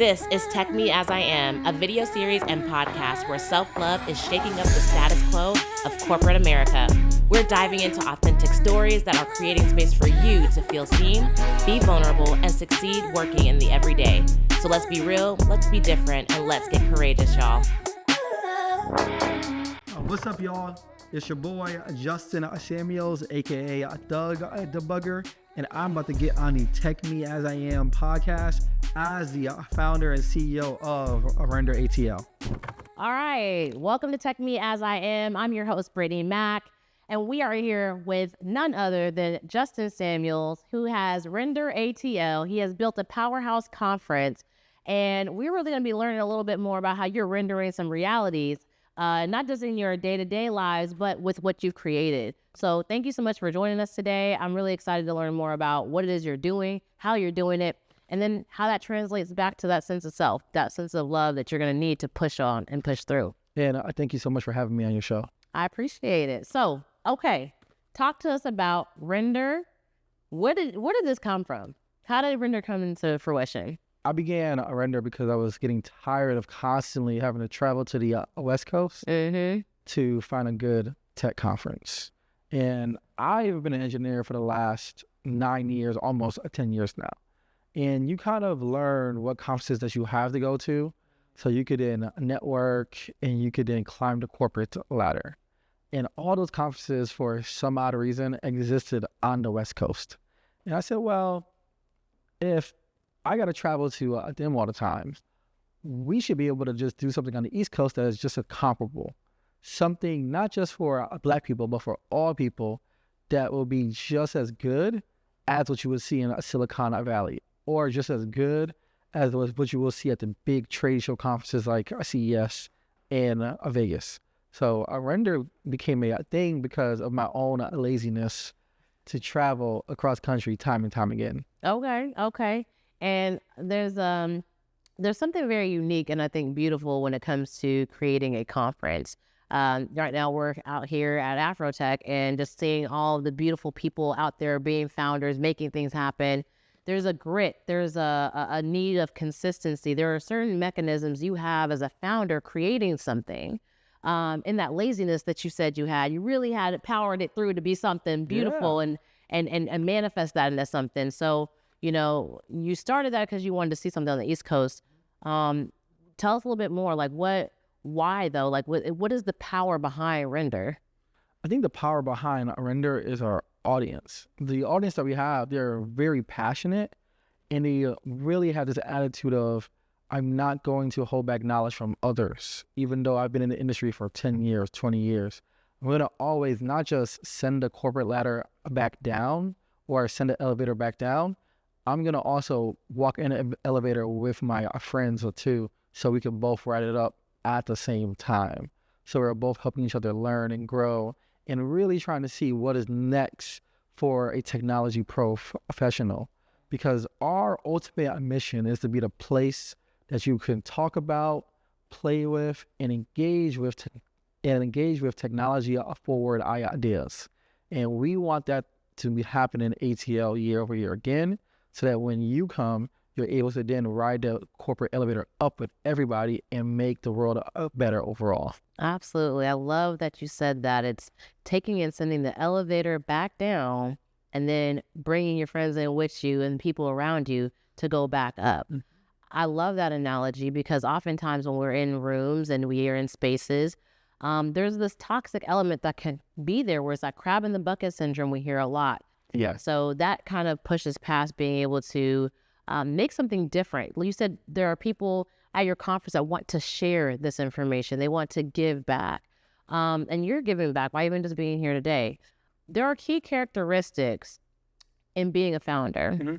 This is Tech Me As I Am, a video series and podcast where self-love is shaking up the status quo of corporate America. We're diving into authentic stories that are creating space for you to feel seen, be vulnerable, and succeed working in the everyday. So let's be real, let's be different, and let's get courageous, y'all. What's up, y'all? It's your boy, Justin Samuels, aka Doug Debugger, and I'm about to get on the Tech Me As I Am podcast as the founder and CEO of RenderATL. All right, welcome to Tech Me As I Am. I'm your host, Brittany Mack, and we are here with none other than Justin Samuels, who has RenderATL. He has built a powerhouse conference, and we're really going to be learning a little bit more about how you're rendering some realities, not just in your day-to-day lives, but with what you've created. So thank you so much for joining us today. I'm really excited to learn more about what it is you're doing, how you're doing it, and then how that translates back to that sense of self, that sense of love that you're going to need to push on and push through. And I thank you so much for having me on your show. I appreciate it. So, okay, talk to us about Render. Where did this come from? How did Render come into fruition? I began a Render because I was getting tired of constantly having to travel to the West Coast to find a good tech conference. And I've been an engineer for the last 9 years, almost 10 years now. And you kind of learn what conferences that you have to go to so you could then network and you could then climb the corporate ladder. And all those conferences, for some odd reason, existed on the West Coast. And I said, well, if I got to travel to them all the time, we should be able to just do something on the East Coast that is just a comparable. Something not just for Black people, but for all people that will be just as good as what you would see in Silicon Valley, or just as good as what you will see at the big trade show conferences like CES and Vegas. So a Render became a thing because of my own laziness to travel across country time and time again. Okay. And there's something very unique and I think beautiful when it comes to creating a conference. Right now we're out here at Afrotech and just seeing all the beautiful people out there being founders, making things happen. There's a grit, there's a need of consistency. There are certain mechanisms you have as a founder creating something. In that laziness that you said you had, you really had it, powered it through to be something beautiful and manifest that into something. So, you know, you started that because you wanted to see something on the East Coast. Tell us a little bit more, like why though? Like what is the power behind Render? I think the power behind Render is our audience. The audience that we have, they're very passionate and they really have this attitude of, I'm not going to hold back knowledge from others. Even though I've been in the industry for 10 years, 20 years, I'm going to always not just send the corporate ladder back down or send the elevator back down. I'm going to also walk in an elevator with my friends or two so we can both ride it up at the same time. So we're both helping each other learn and grow and really trying to see what is next for a technology professional. Because our ultimate mission is to be the place that you can talk about, play with, and engage with technology forward ideas. And we want that to be happening in ATL year over year again, so that when you come, you're able to then ride the corporate elevator up with everybody and make the world better overall. Absolutely. I love that you said that. It's taking and sending the elevator back down and then bringing your friends in with you and people around you to go back up. Mm-hmm. I love that analogy because oftentimes when we're in rooms and we are in spaces, there's this toxic element that can be there where it's like crab in the bucket syndrome we hear a lot. Yeah. So that kind of pushes past being able to make something different. You said there are people at your conference that want to share this information. They want to give back. And you're giving back by even just being here today. There are key characteristics in being a founder. Mm-hmm.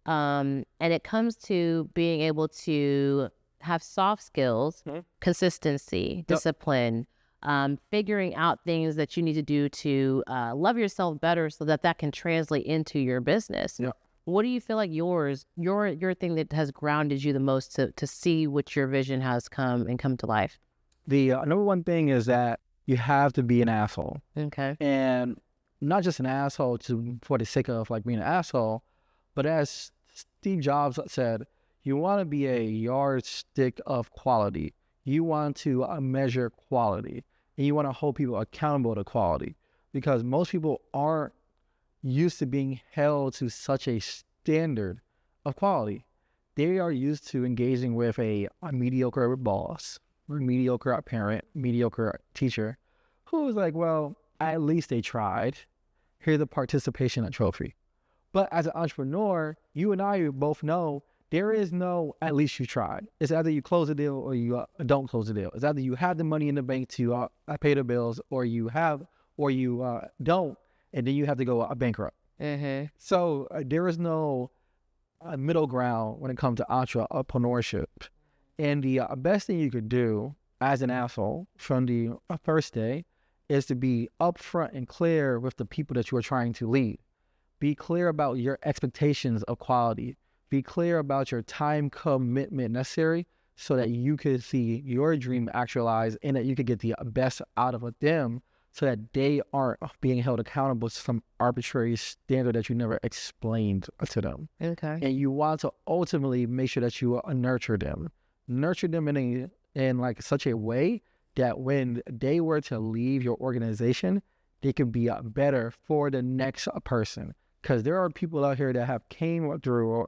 And it comes to being able to have soft skills, consistency, discipline, figuring out things that you need to do to love yourself better so that can translate into your business. Yeah. What do you feel like your thing that has grounded you the most to see what your vision has come to life? The number one thing is that you have to be an asshole. Okay. And not just an asshole for the sake of like being an asshole, but as Steve Jobs said, You want to be a yardstick of quality. You want to measure quality, and you want to hold people accountable to quality, because most people aren't used to being held to such a standard of quality. They are used to engaging with a mediocre boss, or mediocre parent, mediocre teacher, who's like, well, at least they tried. Here's the participation trophy. But as an entrepreneur, you and I both know there is no at least you tried. It's either you close the deal or you don't close the deal. It's either you have the money in the bank to pay the bills, or you have, or you don't, and then you have to go bankrupt. So there is no middle ground when it comes to entrepreneurship. And the best thing you could do as an asshole from the first day is to be upfront and clear with the people that you are trying to lead. Be clear about your expectations of quality. Be clear about your time commitment necessary so that you could see your dream actualized and that you could get the best out of them, so that they aren't being held accountable to some arbitrary standard that you never explained to them. Okay. And you want to ultimately make sure that you nurture them. Nurture them in like such a way that when they were to leave your organization, they can be better for the next person. Because there are people out here that have came through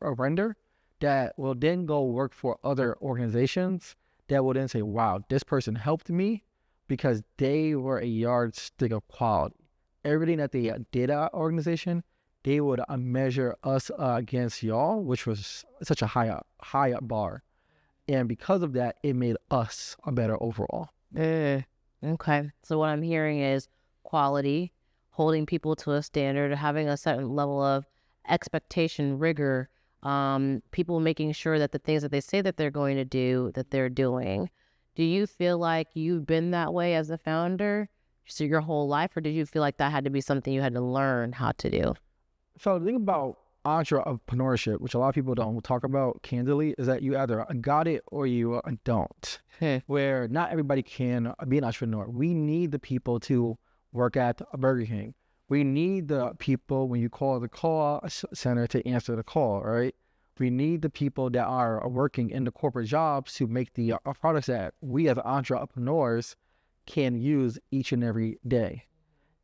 a render that will then go work for other organizations that will then say, wow, this person helped me because they were a yardstick of quality. Everything that they did at our organization, they would measure us against y'all, which was such a high bar. And because of that, it made us a better overall. Okay. So what I'm hearing is quality, holding people to a standard, having a certain level of expectation, rigor, people making sure that the things that they say that they're going to do, that they're doing. Do you feel like you've been that way as a founder so your whole life, or did you feel like that had to be something you had to learn how to do? So the thing about entrepreneurship, which a lot of people don't talk about candidly, is that you either got it or you don't. Where not everybody can be an entrepreneur. We need the people to work at a Burger King. We need the people when you call the call center to answer the call, right? We need the people that are working in the corporate jobs to make the products that we as entrepreneurs can use each and every day.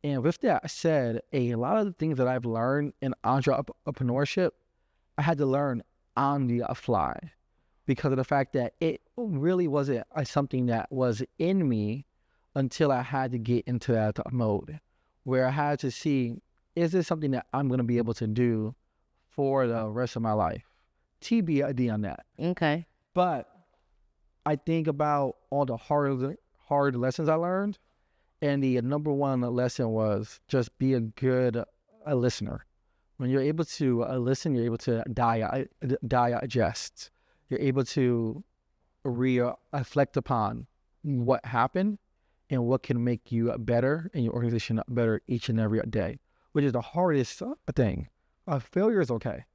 And with that said, a lot of the things that I've learned in entrepreneurship, I had to learn on the fly because of the fact that it really wasn't something that was in me until I had to get into that mode where I had to see, is this something that I'm going to be able to do for the rest of my life? TBD on that. Okay. But I think about all the hard lessons I learned. And the number one lesson was just be a good listener. When you're able to listen, you're able to digest. You're able to reflect upon what happened and what can make you better and your organization better each and every day, which is the hardest thing. Failure is okay.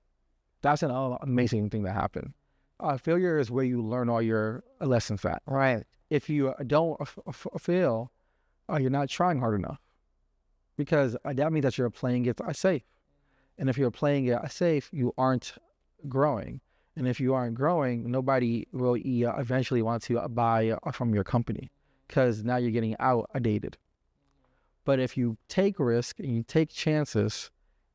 That's an amazing thing that happened. Failure is where you learn all your lessons at. Right. If you don't fail, you're not trying hard enough, because that means that you're playing it safe. And if you're playing it safe, you aren't growing. And if you aren't growing, nobody will eventually want to buy from your company, because now you're getting outdated. But if you take risk and you take chances,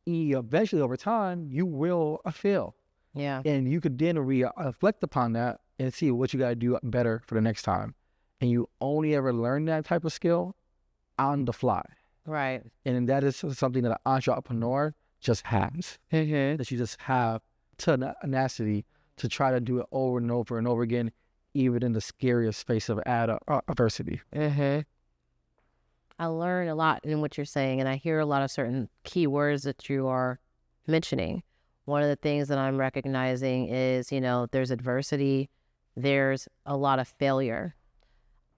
eventually over time, you will fail. Yeah. And you could then reflect upon that and see what you got to do better for the next time. And you only ever learn that type of skill on the fly. Right. And that is something that an entrepreneur just has. That you just have tenacity to try to do it over and over and over again, even in the scariest face of adversity. I learn a lot in what you're saying, and I hear a lot of certain key words that you are mentioning. One of the things that I'm recognizing is, there's adversity, there's a lot of failure.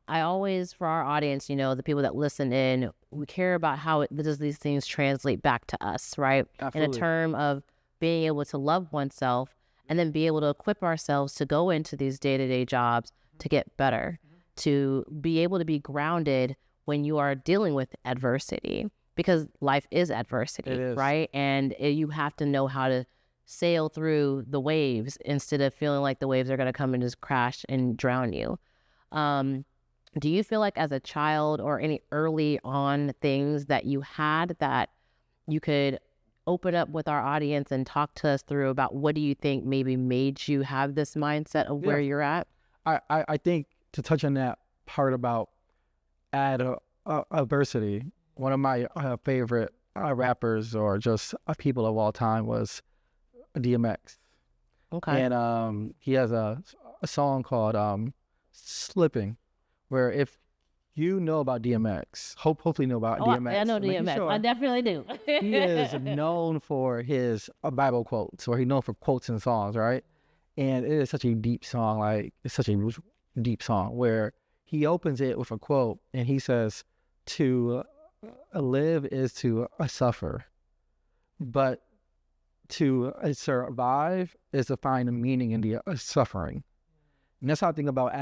I always, for our audience, the people that listen in, we care about how does these things translate back to us, right? Absolutely. In a term of being able to love oneself and then be able to equip ourselves to go into these day-to-day jobs to get better, to be able to be grounded when you are dealing with adversity, because life is adversity, It is. right? And you have to know how to sail through the waves instead of feeling like the waves are going to come and just crash and drown you. Um, do you feel like as a child or any early on things that you had that you could open up with our audience and talk to us through about what do you think maybe made you have this mindset of Yeah. where you're at? I think to touch on that part about adversity, one of my favorite rappers or just people of all time was DMX. Okay. And he has a song called Slipping, where if you know about DMX, hopefully know about Oh, DMX. I know making DMX. sure I definitely do. he is known for his Bible quotes, or he's known for quotes in songs, right? And it is such a deep song, like it's such a deep song where he opens it with a quote and he says, to live is to suffer, but to survive is to find a meaning in the suffering. And that's how I think about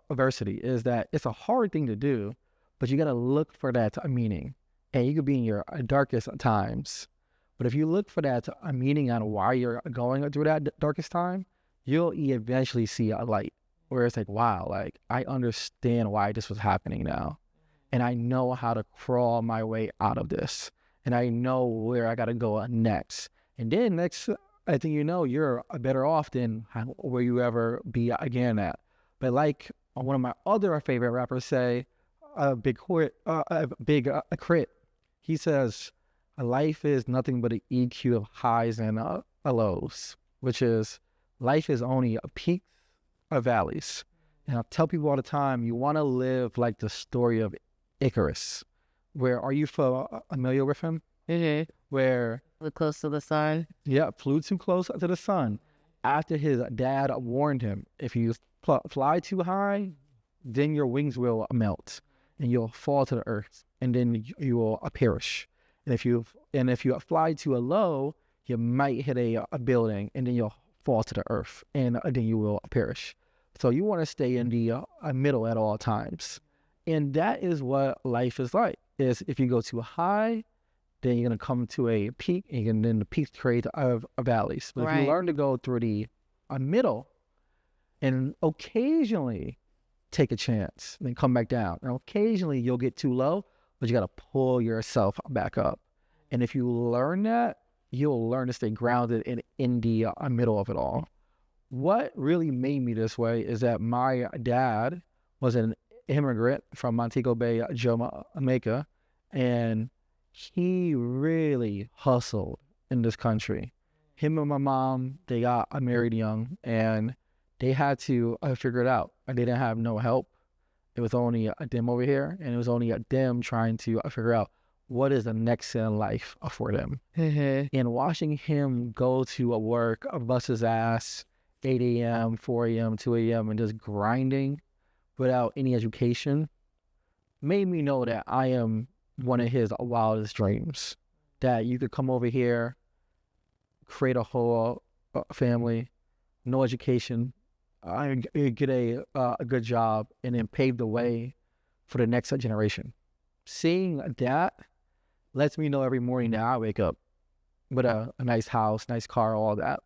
adversity, is that it's a hard thing to do, but you got to look for that meaning. And you could be in your darkest times, but if you look for that meaning on why you're going through that darkest time, you'll eventually see a light where it's like, wow, like I understand why this was happening now. And I know how to crawl my way out of this. And I know where I got to go next. And then next, I think you're better off than where you ever be again at. But like one of my other favorite rappers say, Crit, he says, life is nothing but an EQ of highs and lows, which is life is only a peaks or valleys. And I tell people all the time, you want to live like the story of Icarus. Where are you familiar with him? Mm-hmm. Where Look close to the sun. flew too close to the sun. After his dad warned him, if you fly too high, then your wings will melt and you'll fall to the earth, and then you will perish. And if you fly too low, you might hit a building, and then you'll fall to the earth, and then you will perish. So you want to stay in the middle at all times. And that is what life is like. Is if you go too high, then you're going to come to a peak, and then the peaks create valleys. But if you learn to go through the middle and occasionally take a chance, then come back down. And occasionally you'll get too low, but you got to pull yourself back up. And if you learn that, you'll learn to stay grounded in the middle of it all. What really made me this way is that my dad was an immigrant from Montego Bay, Jamaica, and he really hustled in this country. Him and my mom, they got married young, and they had to figure it out. They didn't have no help. It was only them over here, and it was only them trying to figure out what is the next in life for them. And watching him go to work, bust his ass, 8 a.m., 4 a.m., 2 a.m., and just grinding without any education made me know that I am one of his wildest dreams. That you could come over here, create a whole family, no education, get a good job, and then pave the way for the next generation. Seeing that lets me know every morning that I wake up with a nice house, nice car, all that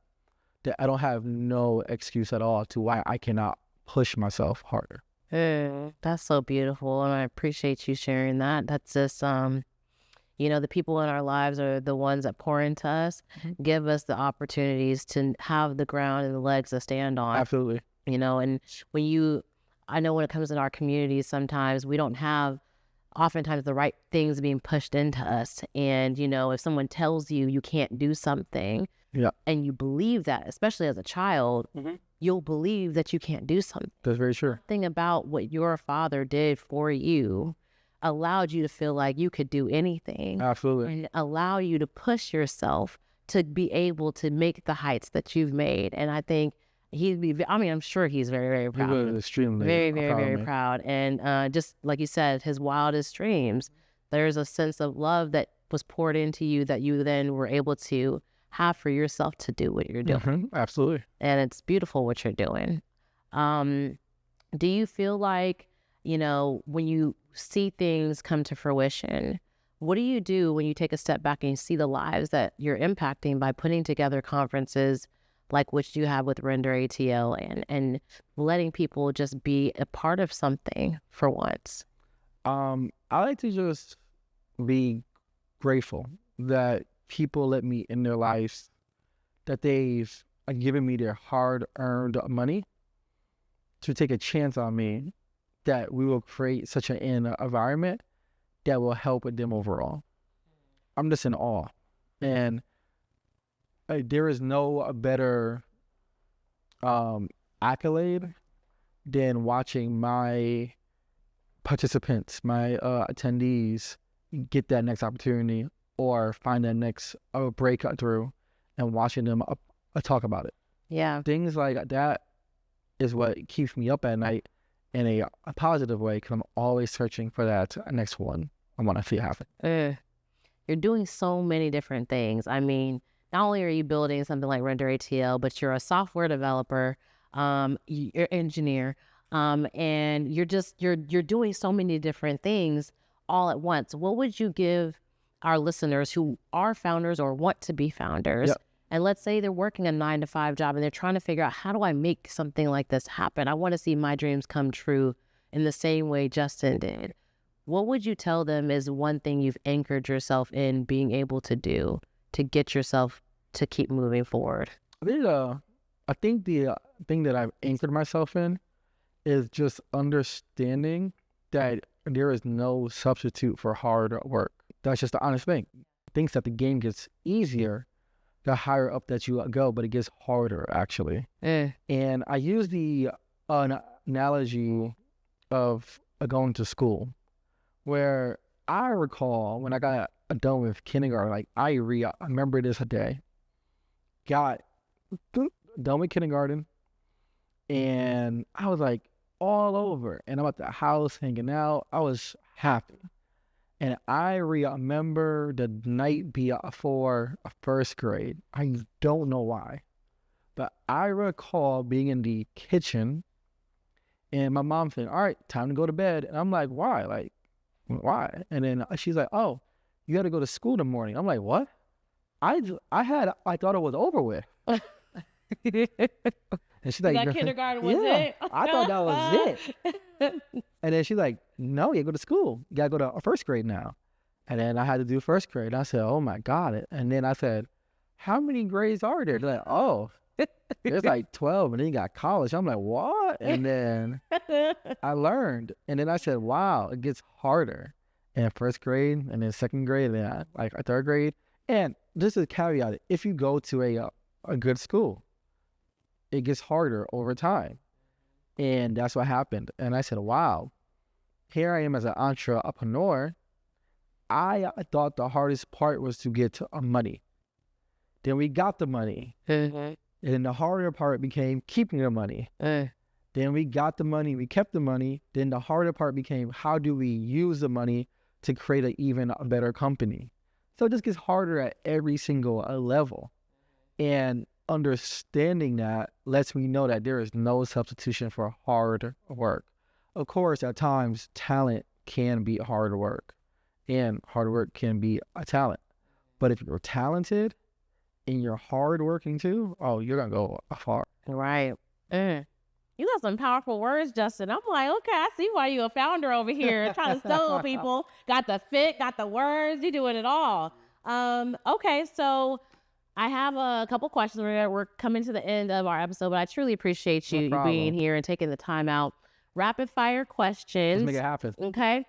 I don't have no excuse at all to why I cannot push myself harder. That's so beautiful, and I appreciate you sharing that. That's just the people in our lives are the ones that pour into us, give us the opportunities to have the ground and the legs to stand on. Absolutely. And I know when it comes in our communities, sometimes we don't have oftentimes the right things being pushed into us. And, if someone tells you you can't do something, and you believe that, especially as a child, you'll believe that you can't do something. That's very true. Thing about what your father did for you allowed you to feel like you could do anything. Absolutely. And allow you to push yourself to be able to make the heights that you've made. And I think I'm sure he's very, very proud. He was extremely very, very, proud very proud. And just like you said, his wildest dreams, there's a sense of love that was poured into you that you then were able to have for yourself to do what you're doing. Absolutely. And it's beautiful what you're doing. Do you feel like, when you see things come to fruition, What do you do when you take a step back and you see the lives that you're impacting by putting together conferences like which you have with RenderATL and letting people just be a part of something for once? I like to just be grateful that people let me in their lives, that they've given me their hard-earned money to take a chance on me, that we will create such an environment that will help with them overall. I'm just in awe. And there is no better accolade than watching my participants, my attendees get that next opportunity or find that next breakthrough and watching them talk about it. Yeah. Things like that is what keeps me up at night in a positive way, because I'm always searching for that next one I want to see happen. You're doing so many different things. I mean, not only are you building something like RenderATL, but you're a software developer, you're engineer, and you're doing so many different things all at once. What would you give our listeners who are founders or want to be founders? Yep. And let's say they're working a 9-to-5 job and they're trying to figure out, how do I make something like this happen? I want to see my dreams come true in the same way Justin did. What would you tell them is one thing you've anchored yourself in being able to do to get yourself to keep moving forward? I think the thing that I've anchored myself in is just understanding that there is no substitute for hard work. That's just the honest thing. Thinks that the game gets easier the higher up that you go, but it gets harder actually. And I use the analogy of going to school, where I recall when I got done with kindergarten, like I remember this a day, got done with kindergarten, and I was like all over, and I'm at the house hanging out. I was happy. And I remember the night before first grade. I don't know why, but I recall being in the kitchen and my mom saying, "All right, time to go to bed." And I'm like, "Why? Like, why?" And then she's like, "Oh, you got to go to school in the morning." I'm like, "What?" I thought it was over with. And she's like, that kindergarten was it? I thought that was it. And then she's like, "No, you go to school. You got to go to first grade now." And then I had to do first grade. And I said, "Oh my God." And then I said, "How many grades are there?" They're like, "Oh, there's like 12. And then you got college." I'm like, "What?" And then I learned. And then I said, "Wow, it gets harder." And first grade, and then second grade, and then like a third grade. And this is a caveat. If you go to a good school, it gets harder over time. And that's what happened. And I said, wow, here I am as an entrepreneur. I thought the hardest part was to get money. Then we got the money. And then the harder part became keeping the money. Then we got the money, we kept the money. Then the harder part became, how do we use the money to create an even better company? So it just gets harder at every single level. And understanding that lets me know that there is no substitution for hard work. Of course, at times, talent can be hard work, and hard work can be a talent. But if you're talented and you're hardworking too, oh, you're going to go far. Right. You got some powerful words, Justin. I'm like, okay, I see why you're a founder over here trying to stole people. Got the fit, got the words, you're doing it all. Okay, so I have a couple questions. We're coming to the end of our episode, but I truly appreciate you being here and taking the time out. Rapid fire questions. Let's make it happen. Okay.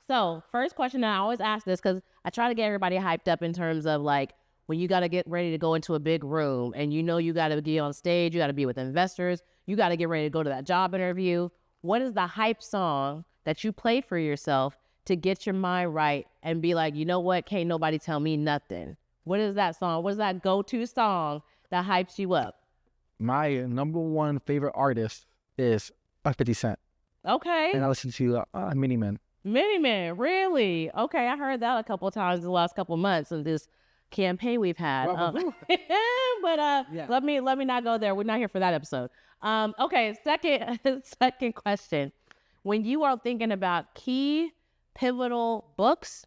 So first question, and I always ask this because I try to get everybody hyped up in terms of like when you got to get ready to go into a big room and you know you got to be on stage, you got to be with investors, you got to get ready to go to that job interview. What is the hype song that you play for yourself to get your mind right and be like, you know what, can't nobody tell me nothing? What is that song? What is that go-to song that hypes you up? My number one favorite artist is 50 Cent. Okay. And I listen to Mini Man. Mini Man, really? Okay, I heard that a couple of times in the last couple of months in this campaign we've had. Yeah. Let me not go there. We're not here for that episode. Okay, second question. When you are thinking about key pivotal books,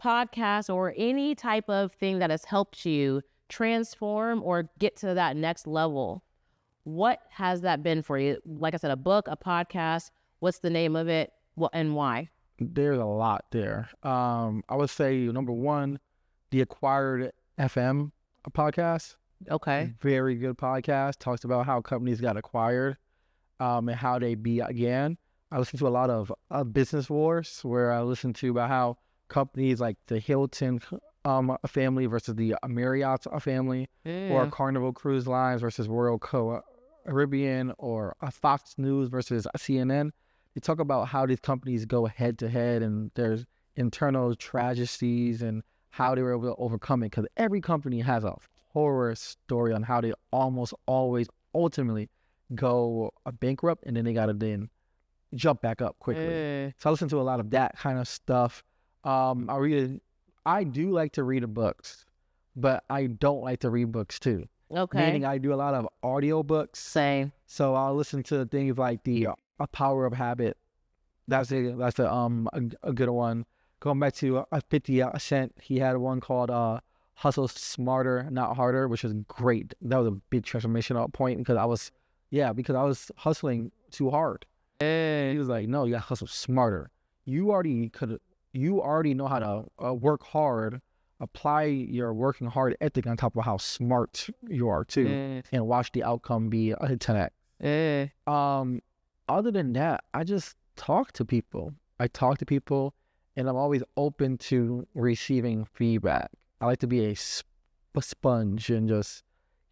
podcast or any type of thing that has helped you transform or get to that next level, what has that been for you? Like I said, a book, a podcast, what's the name of it, and why? There's a lot there. I would say number one, the Acquired FM podcast. Okay. Very good podcast. Talks about how companies got acquired, and how they began. I listen to a lot of Business Wars, where I listen to about how companies like the Hilton family versus the Marriott family, or Carnival Cruise Lines versus Royal Caribbean, or Fox News versus CNN. They talk about how these companies go head to head, and there's internal tragedies and how they were able to overcome it. Because every company has a horror story on how they almost always ultimately go bankrupt, and then they gotta then jump back up quickly. So I listen to a lot of that kind of stuff. I do like to read books, but I don't like to read books too. Okay. Meaning I do a lot of audio books. Same. So I'll listen to things like the Power of Habit. That's a good one. Going back to 50 Cent, he had one called Hustle Smarter, Not Harder, which was great. That was a big transformational point because I was hustling too hard. He was like, no, you gotta hustle smarter. You already know how to work hard, apply your working hard ethic on top of how smart you are too, and watch the outcome be a 10x. Other than that, I just talk to people. And I'm always open to receiving feedback. I like to be a sponge and just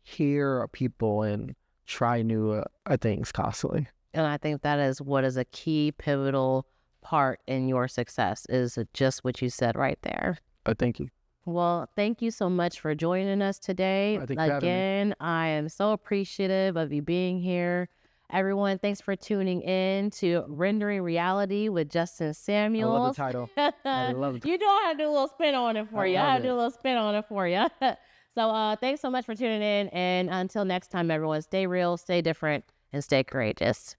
hear people and try new things constantly. And I think that is what is a key pivotal part in your success, is just what you said right there. Thank you. Well, thank you so much for joining us today. Again, I am so appreciative of you being here. Everyone, thanks for tuning in to Rendering Reality with Justin Samuels. I love the title. I love it. You know I had to do a little spin on it for you. I had to do a little spin on it for you. So thanks so much for tuning in. And until next time, everyone, stay real, stay different, and stay courageous.